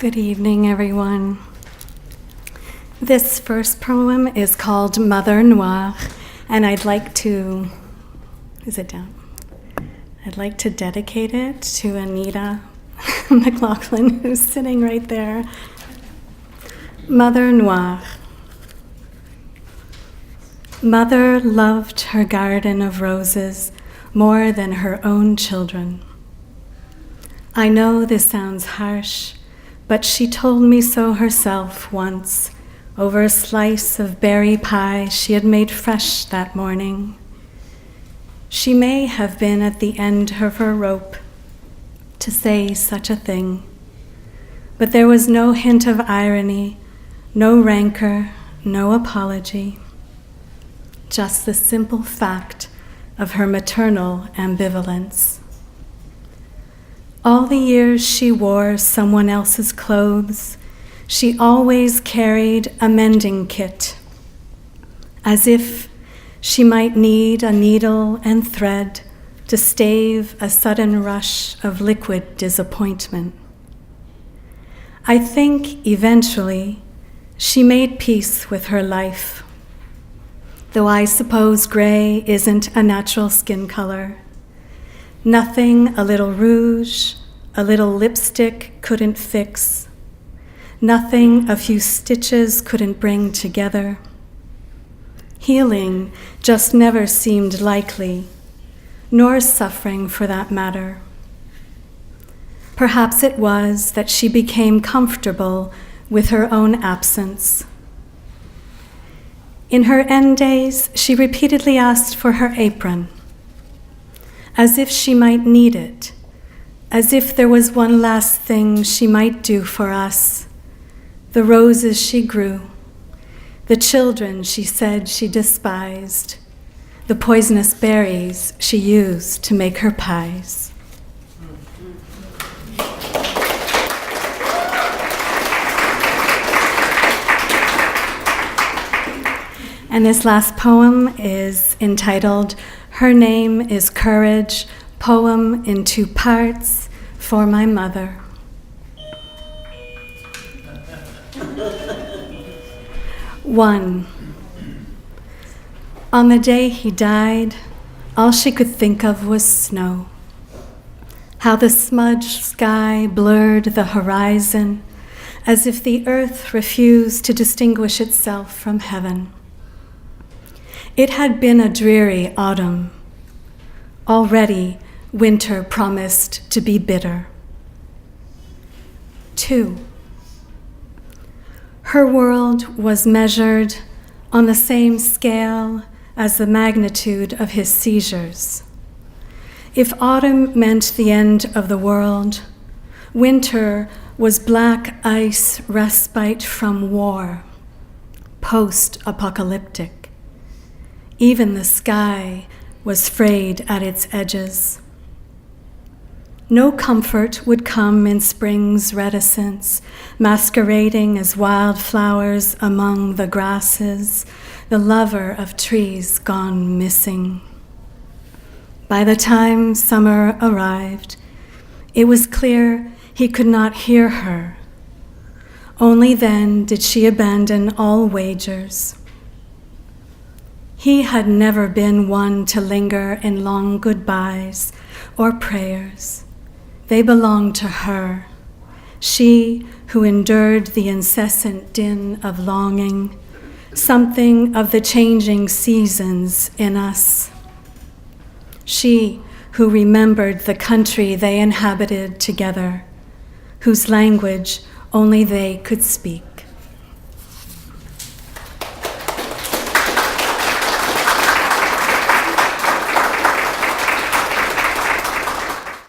Good evening, everyone. This first poem is called Mother Noir, and I'd like to dedicate it to Anita McLaughlin, who's sitting right there. Mother Noir. Mother loved her garden of roses more than her own children. I know this sounds harsh, but she told me so herself once over a slice of berry pie she had made fresh that morning. She may have been at the end of her rope to say such a thing, but there was no hint of irony, no rancor, no apology, just the simple fact of her maternal ambivalence. All the years she wore someone else's clothes, she always carried a mending kit, as if she might need a needle and thread to stave a sudden rush of liquid disappointment. I think eventually she made peace with her life, though I suppose gray isn't a natural skin color. Nothing a little rouge, a little lipstick couldn't fix. Nothing a few stitches couldn't bring together. Healing just never seemed likely, nor suffering for that matter. Perhaps it was that she became comfortable with her own absence. In her end days, she repeatedly asked for her apron, as if she might need it, as if there was one last thing she might do for us, the roses she grew, the children she said she despised, the poisonous berries she used to make her pies. And this last poem is entitled Her Name is Courage, poem in 2 parts for my mother. One. On the day he died, all she could think of was snow. How the smudged sky blurred the horizon, as if the earth refused to distinguish itself from heaven. It had been a dreary autumn. Already, winter promised to be bitter. 2. Her world was measured on the same scale as the magnitude of his seizures. If autumn meant the end of the world, winter was black ice respite from war, post-apocalyptic. Even the sky was frayed at its edges. No comfort would come in spring's reticence, masquerading as wildflowers among the grasses, the lover of trees gone missing. By the time summer arrived, it was clear he could not hear her. Only then did she abandon all wagers. He had never been one to linger in long goodbyes or prayers. They belonged to her, she who endured the incessant din of longing, something of the changing seasons in us. She who remembered the country they inhabited together, whose language only they could speak.